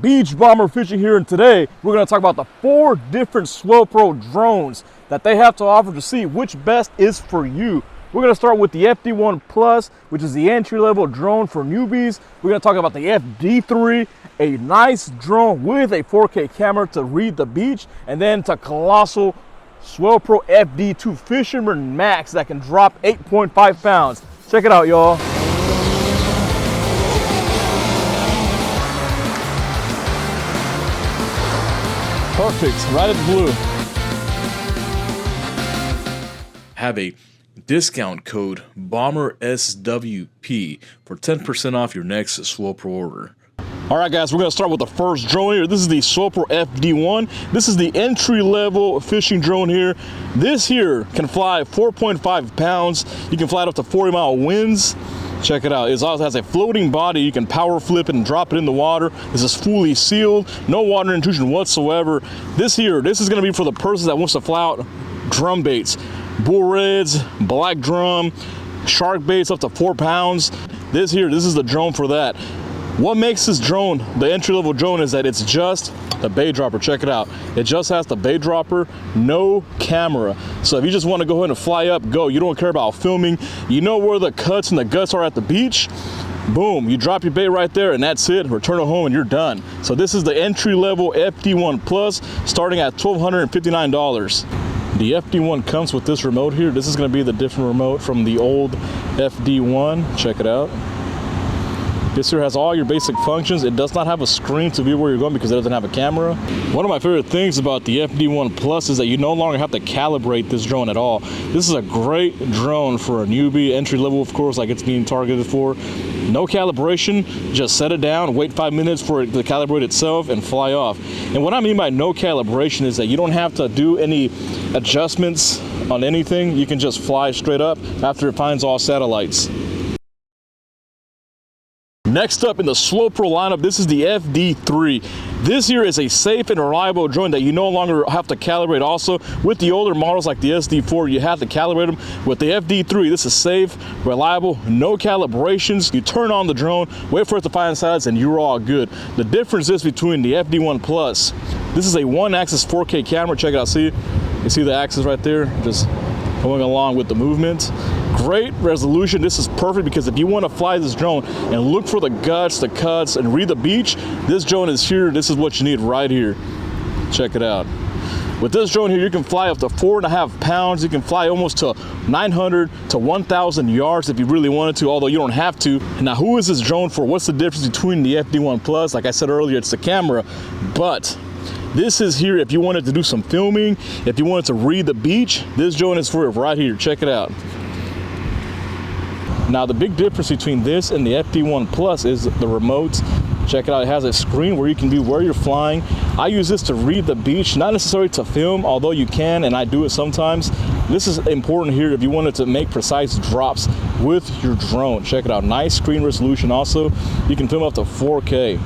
Beach bomber fishing here, and today we're going to talk about the 4 different SwellPro drones that they have to offer to see which best is for you. We're going to start with the FD1 Plus, which is the entry-level drone for newbies. We're going to talk about the FD3, a nice drone with a 4K camera to read the beach, and then to colossal SwellPro FD2 Fisherman Max that can drop 8.5 pounds. Check it out, y'all. Perfect, right at the blue. Have a discount code BOMBERSWP for 10% off your next SwellPro order. All right, guys, we're gonna start with the first drone here. This is the Sopro FD1. This is the entry-level fishing drone here. This here can fly 4.5 pounds. You can fly it up to 40-mile winds. Check it out. It also has a floating body. You can power flip it and drop it in the water. This is fully sealed, no water intrusion whatsoever. This is gonna be for the person that wants to fly out drum baits, bull reds, black drum, shark baits up to 4 pounds. This is the drone for that. What makes this drone the entry-level drone is that it's just the bait dropper. Check it out. It just has the bait dropper, no camera. So if you just want to go ahead and fly up, go. You don't care about filming. You know where the cuts and the guts are at the beach. Boom, you drop your bait right there and that's it. Return it home and you're done. So this is the entry-level FD1 Plus starting at $1,259. The FD1 comes with this remote here. This is going to be the different remote from the old FD1. Check it out. This here has all your basic functions. It does not have a screen to view where you're going because it doesn't have a camera. One of my favorite things about the FD1 Plus is that you no longer have to calibrate this drone at all. This is a great drone for a newbie, entry level, of course, like it's being targeted for. No calibration, just set it down, wait 5 minutes for it to calibrate itself and fly off. And what I mean by no calibration is that you don't have to do any adjustments on anything. You can just fly straight up after it finds all satellites. Next up in the SwellPro lineup, this is the FD3. This here is a safe and reliable drone that you no longer have to calibrate. Also, with the older models like the SD4, you have to calibrate them. With the FD3, this is safe, reliable, no calibrations. You turn on the drone, wait for it to find satellites, and you're all good. The difference is between the FD1 Plus. This is a 1-axis 4K camera. Check it out. See, you see the axis right there, just going along with the movement. Great resolution. This is perfect because if you want to fly this drone and look for the guts, the cuts, and read the beach, this drone is here. This is what you need right here. Check it out. With this drone here, you can fly up to 4.5 pounds. You can fly almost to 900 to 1,000 yards if you really wanted to, although you don't have to. Now, who is this drone for? What's the difference between the FD1 Plus? Like I said earlier, it's the camera, but this is here if you wanted to do some filming, if you wanted to read the beach, this drone is for it right here. Check it out. Now, the big difference between this and the FD1 Plus is the remote. Check it out. It has a screen where you can view where you're flying. I use this to read the beach, not necessarily to film, although you can, and I do it sometimes. This is important here if you wanted to make precise drops with your drone. Check it out. Nice screen resolution. Also, you can film up to 4K.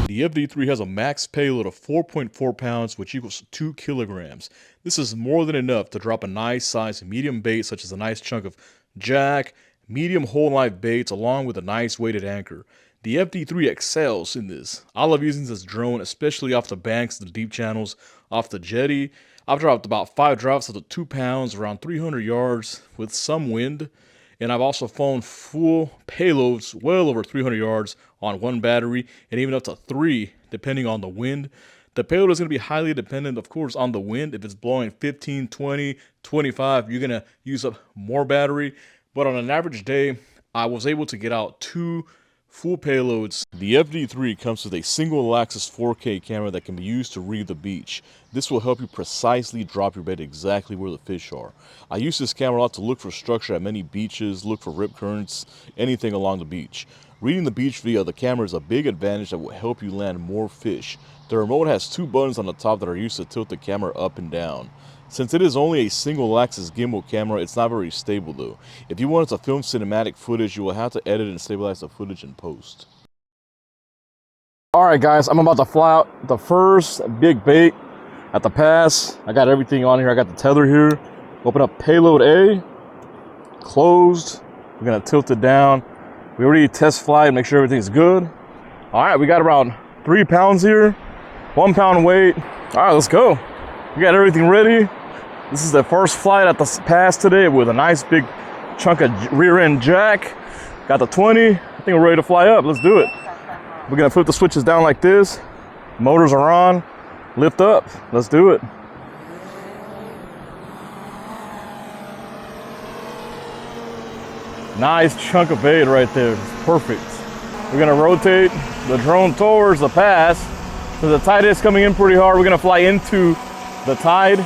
The FD3 has a max payload of 4.4 pounds, which equals 2 kilograms. This is more than enough to drop a nice size medium bait, such as a nice chunk of jack, medium whole live baits, along with a nice weighted anchor. The FD3 excels in this. I love using this drone, especially off the banks, the deep channels, off the jetty. I've dropped about 5 drops up to 2 pounds, around 300 yards with some wind. And I've also flown full payloads well over 300 yards on 1 battery, and even up to 3 depending on the wind. The payload is going to be highly dependent, of course, on the wind. If it's blowing 15, 20, 25, you're going to use up more battery. But on an average day, I was able to get out 2 full payloads. The FD3 comes with a single-axis 4K camera that can be used to read the beach. This will help you precisely drop your bait exactly where the fish are. I use this camera a lot to look for structure at many beaches, look for rip currents, anything along the beach. Reading the beach via the camera is a big advantage that will help you land more fish. The remote has 2 buttons on the top that are used to tilt the camera up and down. Since it is only a single-axis gimbal camera, it's not very stable though. If you wanted to film cinematic footage, you will have to edit and stabilize the footage in post. All right, guys, I'm about to fly out the first big bait at the pass. I got everything on here. I got the tether here. Open up payload A, closed. We're gonna tilt it down. We already test fly and make sure everything's good. All right, we got around 3 pounds here, 1 pound weight. All right, let's go. We got everything ready. This is the first flight at the pass today with a nice big chunk of rear end jack. Got the 20. I think we're ready to fly up. Let's do it. We're gonna flip the switches down like this. Motors are on. Lift up. Let's do it. Nice chunk of bait right there. It's perfect. We're gonna rotate the drone towards the pass. So the tide is coming in pretty hard. We're gonna fly into the tide.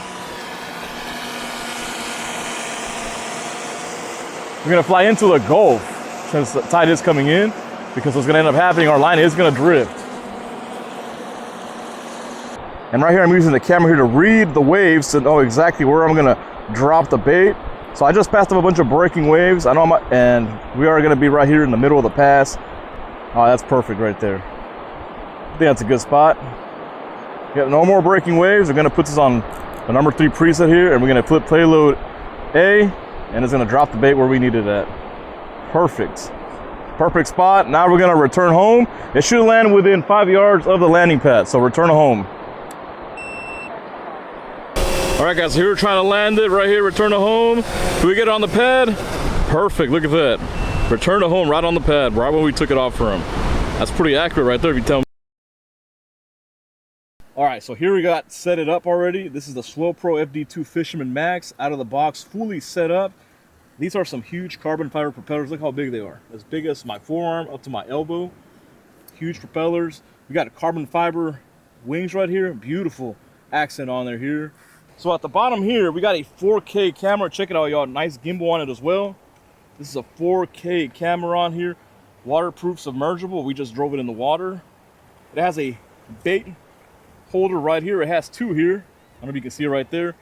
We're gonna fly into the Gulf since the tide is coming in, because what's gonna end up happening, our line is gonna drift. And right here, I'm using the camera here to read the waves to know exactly where I'm gonna drop the bait. So I just passed up a bunch of breaking waves. And we are gonna be right here in the middle of the pass. Oh, that's perfect right there. I think that's a good spot. Got no more breaking waves. We're gonna put this on the number 3 preset here, and we're gonna flip payload A, and it's gonna drop the bait where we need it at. Perfect. Perfect spot. Now we're gonna return home. It should land within 5 yards of the landing pad, so return home. All right, guys, here we're trying to land it right here, return to home. Do we get it on the pad? Perfect, look at that. Return to home right on the pad, right when we took it off from. That's pretty accurate right there, if you tell me. All right, so here we got set it up already. This is the Sopro FD2 Fisherman Max, out of the box, fully set up. These are some huge carbon fiber propellers. Look how big they are. As big as my forearm up to my elbow. Huge propellers. We got carbon fiber wings right here. Beautiful accent on there here. So at the bottom here, we got a 4K camera. Check it out, y'all. Nice gimbal on it as well. This is a 4K camera on here. Waterproof, submergible. We just drove it in the water. It has a bait holder right here. It has 2 here. I don't know if you can see it right there.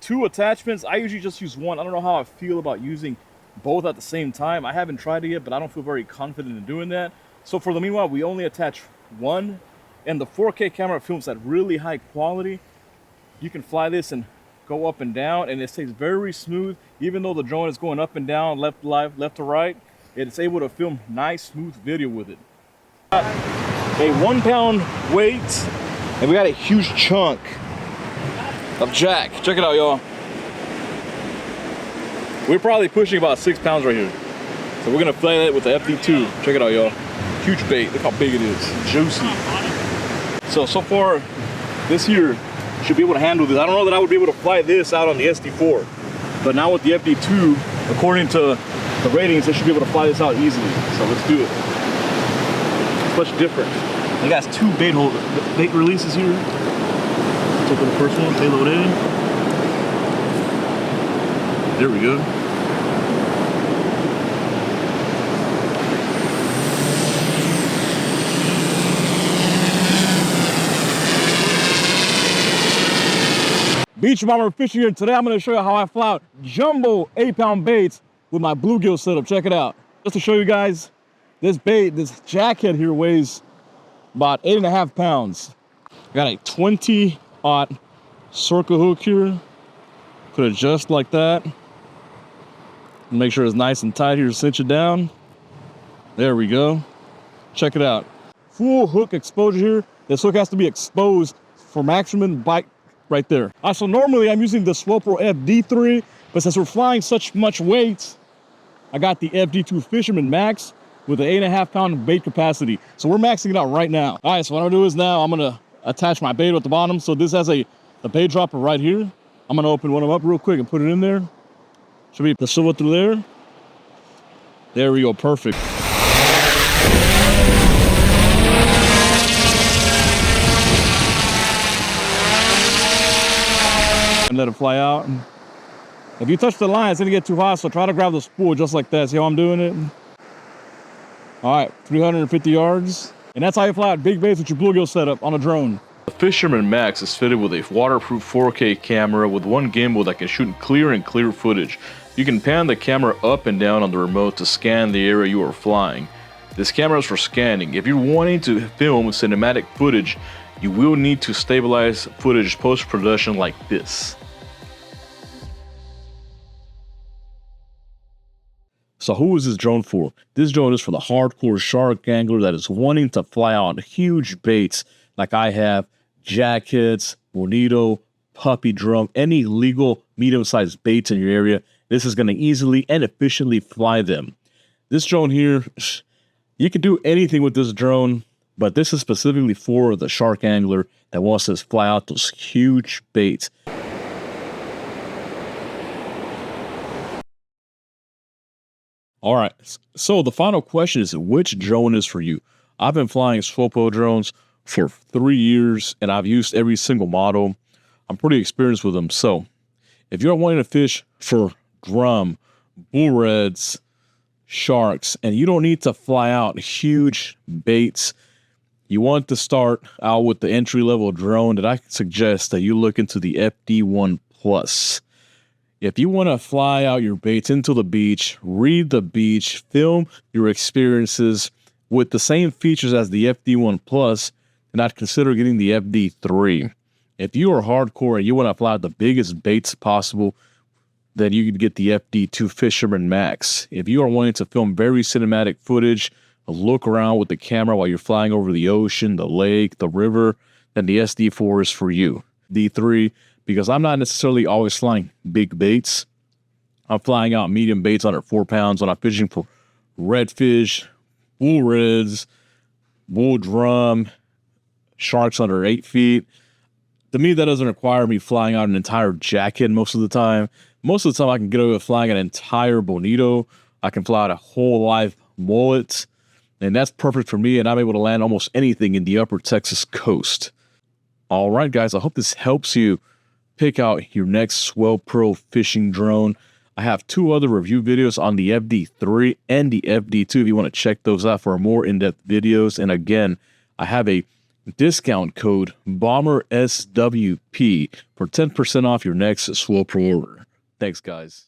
2 attachments. I usually just use 1. I don't know how I feel about using both at the same time. I haven't tried it yet, but I don't feel very confident in doing that. So for the meanwhile, we only attach 1. And the 4K camera films at really high quality. You can fly this and go up and down, and it stays very smooth. Even though the drone is going up and down, left to right, it's able to film nice, smooth video with it. Got a 1 pound weight, and we got a huge chunk of jack. Check it out, y'all. We're probably pushing about 6 pounds right here. So we're gonna fly that with the FD2. Check it out, y'all. Huge bait. Look how big it is. Juicy. So far, this here should be able to handle this. I don't know that I would be able to fly this out on the SD4, but now with the FD2, according to the ratings, it should be able to fly this out easily. So let's do it. It's much different. It got 2 bait releases here. Check out the first one, payload A. There we go. Beach Bomber Fishing here. Today I'm going to show you how I fly out jumbo 8-pound baits with my bluegill setup. Check it out. Just to show you guys, this bait, this jackhead here weighs about 8.5 pounds. Got a 20-aught circle hook here. Put it just like that. Make sure it's nice and tight here. Cinch it down. There we go. Check it out. Full hook exposure here. This hook has to be exposed for maximum bite right there. So normally I'm using the Sopro FD3, but since we're flying such much weight, I got the FD2 Fisherman Max with an 8.5 pound bait capacity. So we're maxing it out right now. All right, so what I'm gonna do is now I'm gonna attach my bait at the bottom. So this has a bait dropper right here. I'm gonna open one of them up real quick and put it in there. Should be the silver through there. There we go, perfect. And let it fly out. If you touch the line, it's gonna get too hot, so try to grab the spool just like that. See how I'm doing it? All right, 350 yards. And that's how you fly out big baits with your bluegill setup on a drone. The Fisherman Max is fitted with a waterproof 4K camera with 1 gimbal that can shoot clear footage. You can pan the camera up and down on the remote to scan the area you are flying. This camera is for scanning. If you're wanting to film cinematic footage, you will need to stabilize footage post-production like this. So who is this drone for? This drone is for the hardcore shark angler that is wanting to fly out huge baits like I have, jackheads, bonito, puppy drum, any legal medium-sized baits in your area. This is going to easily and efficiently fly them. This drone here, you can do anything with this drone, but this is specifically for the shark angler that wants to fly out those huge baits. All right, so the final question is, which drone is for you? I've been flying Sopro drones for 3 years, and I've used every single model. I'm pretty experienced with them. So if you're wanting to fish for drum, bull reds, sharks, and you don't need to fly out huge baits, you want to start out with the entry-level drone, that I suggest that you look into the FD1 Plus. If you want to fly out your baits into the beach, read the beach, film your experiences with the same features as the FD1 Plus, then I'd consider getting the FD3. If you are hardcore and you want to fly out the biggest baits possible, then you could get the FD2 Fisherman Max. If you are wanting to film very cinematic footage, look around with the camera while you're flying over the ocean, the lake, the river, then the SD4 is for you. D3, because I'm not necessarily always flying big baits. I'm flying out medium baits under 4 pounds when I'm fishing for redfish, bull reds, bull drum, sharks under 8 feet. To me, that doesn't require me flying out an entire jacket most of the time. Most of the time, I can get away with flying an entire bonito. I can fly out a whole live mullet, and that's perfect for me, and I'm able to land almost anything in the upper Texas coast. All right, guys, I hope this helps you pick out your next swellpro fishing drone. I have 2 other review videos on the FD3 and the FD2 if you want to check those out for more in-depth videos. And again, I have a discount code BOMBERSWP for 10% off your next swellpro order. Thanks, guys.